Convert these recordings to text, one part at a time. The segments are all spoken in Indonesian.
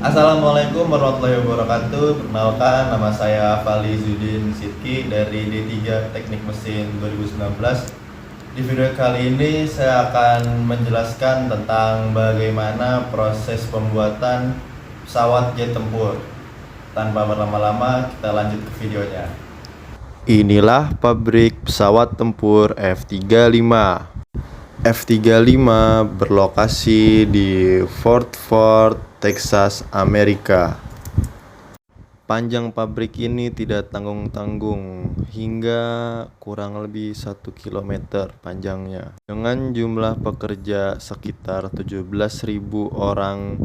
Assalamualaikum warahmatullahi wabarakatuh. Perkenalkan, nama saya Falizudin Sidki dari D3 Teknik Mesin 2019. Di video kali ini saya akan menjelaskan tentang bagaimana proses pembuatan pesawat jet tempur. Tanpa berlama-lama, kita lanjut ke videonya. Inilah pabrik pesawat tempur F-35. F-35 berlokasi di Fort Worth, Texas, Amerika. Panjang pabrik ini tidak tanggung-tanggung, hingga kurang lebih 1 km panjangnya. Dengan jumlah pekerja sekitar 17.000 orang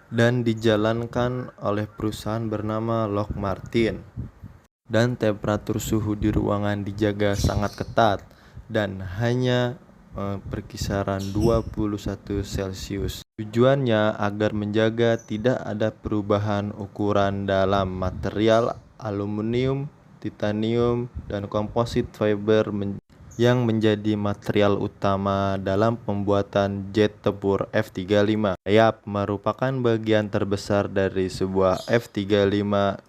dan dijalankan oleh perusahaan bernama Lockheed Martin. Dan temperatur suhu di ruangan dijaga sangat ketat dan hanya berkisaran 21 Celcius. Tujuannya agar menjaga tidak ada perubahan ukuran dalam material aluminium, titanium, dan komposit fiber yang menjadi material utama dalam pembuatan jet tempur F-35. Sayap merupakan bagian terbesar dari sebuah F-35.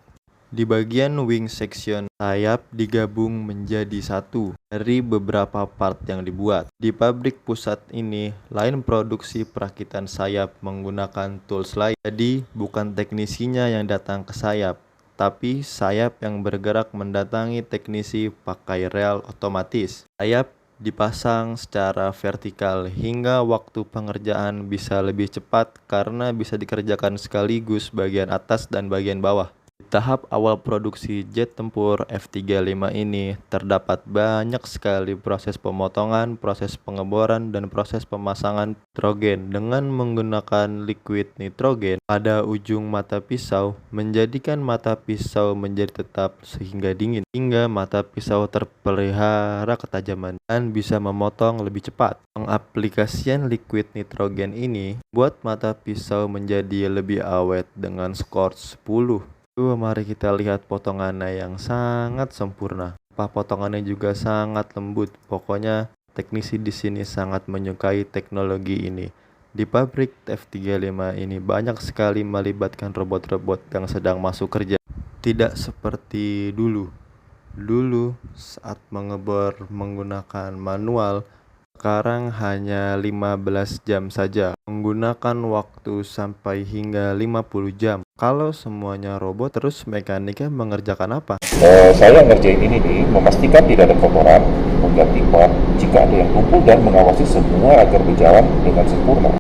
Di bagian wing section, sayap digabung menjadi satu dari beberapa part yang dibuat. Di pabrik pusat ini, lain produksi perakitan sayap menggunakan tools lain. Jadi, bukan teknisinya yang datang ke sayap, tapi sayap yang bergerak mendatangi teknisi pakai rel otomatis. Sayap dipasang secara vertikal hingga waktu pengerjaan bisa lebih cepat karena bisa dikerjakan sekaligus bagian atas dan bagian bawah. Di tahap awal produksi jet tempur F-35 ini, terdapat banyak sekali proses pemotongan, proses pengeboran, dan proses pemasangan nitrogen dengan menggunakan liquid nitrogen pada ujung mata pisau, menjadikan mata pisau menjadi tetap sehingga dingin, hingga mata pisau terpelihara ketajaman dan bisa memotong lebih cepat. Pengaplikasian liquid nitrogen ini buat mata pisau menjadi lebih awet dengan skor 10. Mari kita lihat potongannya yang sangat sempurna. Potongannya juga sangat lembut. Pokoknya teknisi di sini sangat menyukai teknologi ini. Di pabrik F-35 ini banyak sekali melibatkan robot-robot yang sedang masuk kerja. Tidak seperti dulu. Dulu saat mengebor menggunakan manual, sekarang hanya 15 jam saja, menggunakan waktu sampai hingga 50 jam. Kalau semuanya robot, terus mekaniknya mengerjakan apa? Saya ngerjain ini nih, memastikan tidak ada kotoran, mengganti ban jika ada yang tumpul dan mengawasi semua agar berjalan dengan sempurna.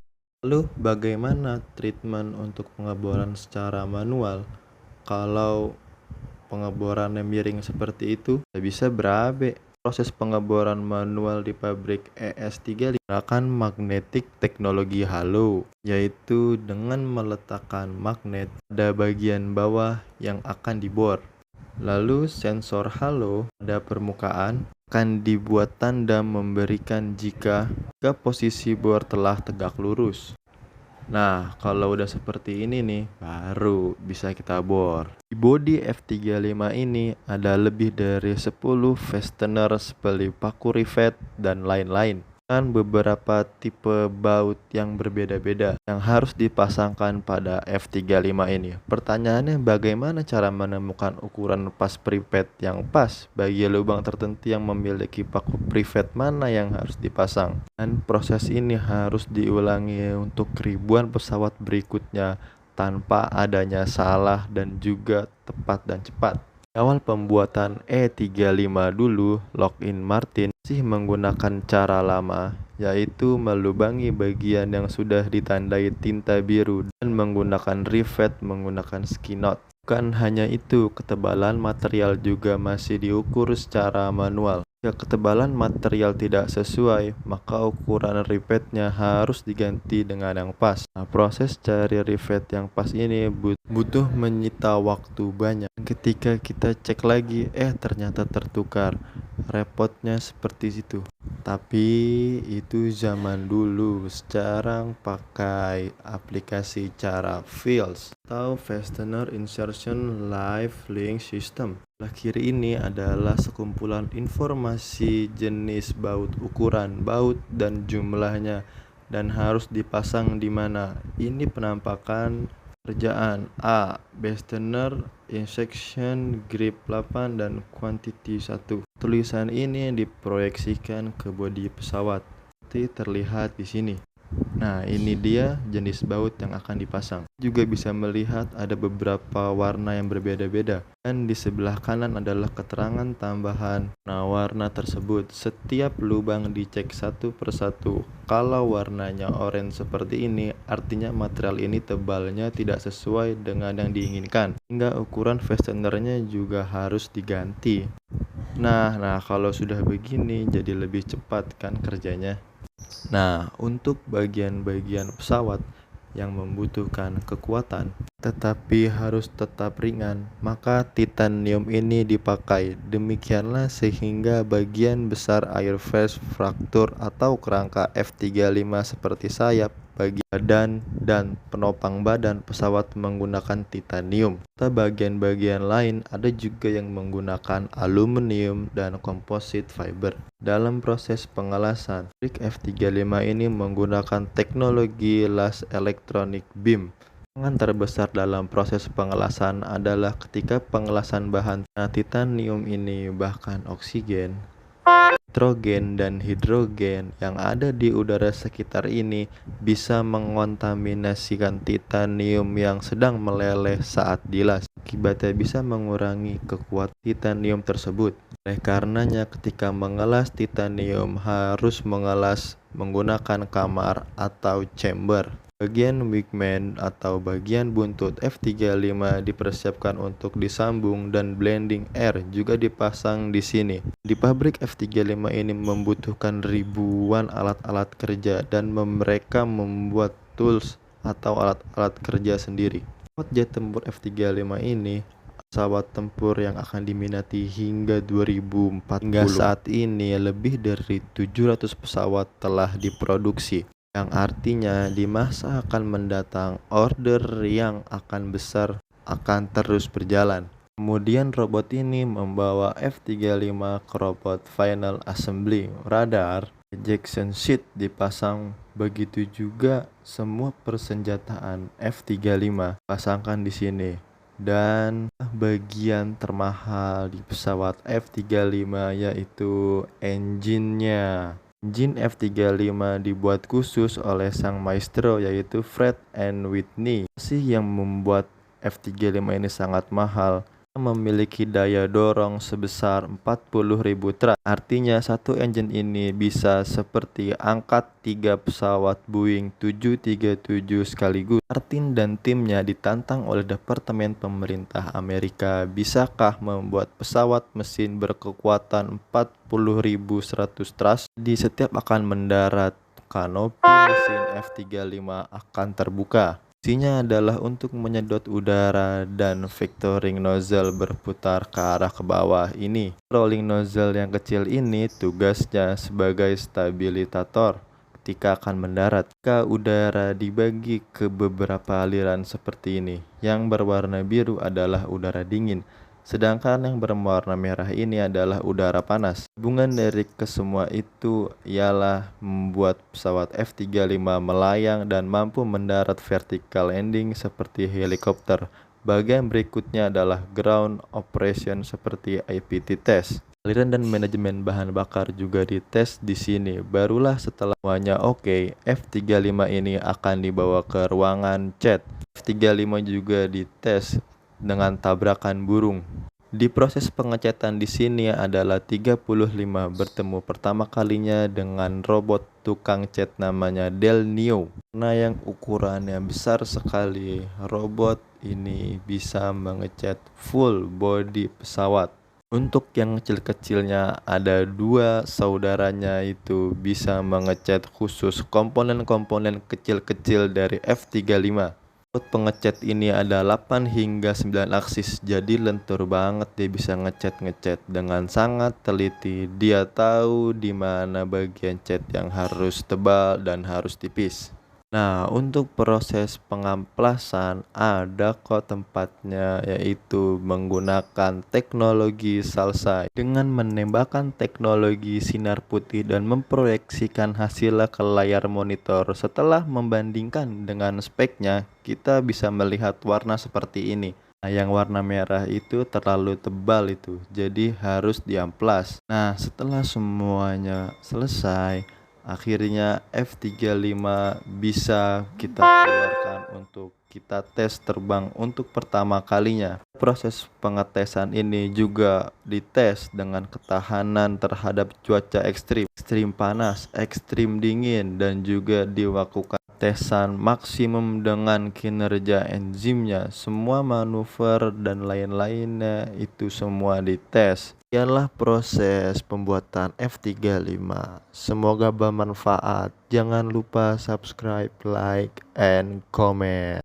Lalu bagaimana treatment untuk pengeboran secara manual? Kalau pengeborannya miring seperti itu, bisa berabe. Proses pengeboran manual di pabrik ES35 menggunakan magnetic teknologi halo, yaitu dengan meletakkan magnet pada bagian bawah yang akan dibor. Lalu sensor halo pada permukaan akan dibuat tanda memberikan jika posisi bor telah tegak lurus. Nah, kalau udah seperti ini nih, baru bisa kita bor. Di bodi F-35 ini ada lebih dari 10 fastener seperti paku rivet dan lain-lain. Dan beberapa tipe baut yang berbeda-beda yang harus dipasangkan pada F-35 ini. Pertanyaannya, bagaimana cara menemukan ukuran pas privet yang pas bagi lubang tertentu yang memiliki paku privet mana yang harus dipasang? Dan proses ini harus diulangi untuk ribuan pesawat berikutnya tanpa adanya salah dan juga tepat dan cepat. Di awal pembuatan E-35 dulu, Lockheed Martin masih menggunakan cara lama, yaitu melubangi bagian yang sudah ditandai tinta biru dan menggunakan rivet menggunakan skinot. Bukan hanya itu, ketebalan material juga masih diukur secara manual. Jika ketebalan material tidak sesuai, maka ukuran rivetnya harus diganti dengan yang pas. Nah, proses cari rivet yang pas ini butuh menyita waktu banyak. Ketika kita cek lagi, ternyata tertukar. Repotnya seperti itu. Tapi itu zaman dulu. Sekarang pakai aplikasi cara Fields atau Fastener Insertion Live Link System. Sebelah kiri ini adalah sekumpulan informasi jenis baut, ukuran baut, dan jumlahnya, dan harus dipasang di mana. Ini penampakan Kerjaan A. Fastener, Injection, Grip 8, dan Quantity 1. Tulisan ini diproyeksikan ke bodi pesawat, seperti terlihat di sini. Nah, ini dia jenis baut yang akan dipasang. Juga bisa melihat ada beberapa warna yang berbeda-beda. Dan di sebelah kanan adalah keterangan tambahan warna tersebut. Setiap lubang dicek satu persatu. Kalau warnanya oranye seperti ini, artinya material ini tebalnya tidak sesuai dengan yang diinginkan. Hingga ukuran fastenernya juga harus diganti. Nah, kalau sudah begini jadi lebih cepat kan kerjanya. Nah, untuk bagian-bagian pesawat yang membutuhkan kekuatan tetapi harus tetap ringan, maka titanium ini dipakai. Demikianlah sehingga bagian besar airface, fraktur atau kerangka F-35 seperti sayap, bagian badan dan penopang badan pesawat menggunakan titanium. Serta bagian-bagian lain ada juga yang menggunakan aluminium dan composite fiber. Dalam proses pengelasan, pabrik F-35 ini menggunakan teknologi las electronic beam. Tantangan terbesar dalam proses pengelasan adalah ketika pengelasan bahan titanium ini, bahkan oksigen, nitrogen, dan hidrogen yang ada di udara sekitar ini bisa mengontaminasikan titanium yang sedang meleleh saat dilas. Akibatnya bisa mengurangi kekuatan titanium tersebut. Oleh karenanya ketika mengelas titanium harus mengelas menggunakan kamar atau chamber. Bagian wingman atau bagian buntut F-35 dipersiapkan untuk disambung dan blending air juga dipasang di sini. Di pabrik F-35 ini membutuhkan ribuan alat-alat kerja dan mereka membuat tools atau alat-alat kerja sendiri. Pesawat jet tempur F-35 ini pesawat tempur yang akan diminati hingga 2040. Hingga saat ini lebih dari 700 pesawat telah diproduksi, yang artinya di masa akan mendatang order yang akan besar akan terus berjalan. Kemudian robot ini membawa F-35 ke robot final assembly. Radar, ejection seat dipasang, begitu juga semua persenjataan F-35 pasangkan di sini. Dan bagian termahal di pesawat F-35 yaitu engine-nya. Engine F-35 dibuat khusus oleh sang maestro yaitu Pratt & Whitney. Yang membuat F-35 ini sangat mahal, memiliki daya dorong sebesar 40.000 trak. Artinya satu engine ini bisa seperti angkat 3 pesawat Boeing 737 sekaligus. Martin dan timnya ditantang oleh Departemen Pemerintah Amerika, bisakah membuat pesawat mesin berkekuatan 40.100 thrust di setiap akan mendarat. Kanopi mesin F-35 akan terbuka. Fungsinya adalah untuk menyedot udara dan vectoring nozzle berputar ke arah ke bawah ini. Rolling nozzle yang kecil ini tugasnya sebagai stabilisator ketika akan mendarat. Jika udara dibagi ke beberapa aliran seperti ini, yang berwarna biru adalah udara dingin, sedangkan yang berwarna merah ini adalah udara panas. Gabungan dari kesemua itu ialah membuat pesawat F-35 melayang dan mampu mendarat vertical landing seperti helikopter. Bagian berikutnya adalah ground operation seperti IPT test. Aliran dan manajemen bahan bakar juga dites di sini. Barulah setelah semuanya oke, F-35 ini akan dibawa ke ruangan cat. F-35 juga dites dengan tabrakan burung. Di proses pengecatan di sini adalah 35 bertemu pertama kalinya dengan robot tukang cat namanya Del Neo. Karena yang ukurannya besar sekali, robot ini bisa mengecat full body pesawat. Untuk yang kecil-kecilnya ada 2 saudaranya itu bisa mengecat khusus komponen-komponen kecil-kecil dari F-35. Pengecat ini ada 8 hingga 9 aksis, jadi lentur banget dia bisa ngecat dengan sangat teliti. Dia tahu di mana bagian cat yang harus tebal dan harus tipis. Nah, untuk proses pengamplasan ada kok tempatnya, yaitu menggunakan teknologi salsai dengan menembakkan teknologi sinar putih dan memproyeksikan hasilnya ke layar monitor. Setelah membandingkan dengan speknya, kita bisa melihat warna seperti ini. Nah, yang warna merah itu terlalu tebal itu, jadi harus diamplas. Nah, setelah semuanya selesai, akhirnya F35 bisa kita keluarkan untuk kita tes terbang untuk pertama kalinya. Proses pengetesan ini juga dites dengan ketahanan terhadap cuaca ekstrim, ekstrim panas, ekstrim dingin, dan juga dilakukan tesan maksimum dengan kinerja enzimnya. Semua manuver dan lain-lainnya itu semua dites. Sekianlah proses pembuatan F35. Semoga bermanfaat. Jangan lupa subscribe, like, and comment.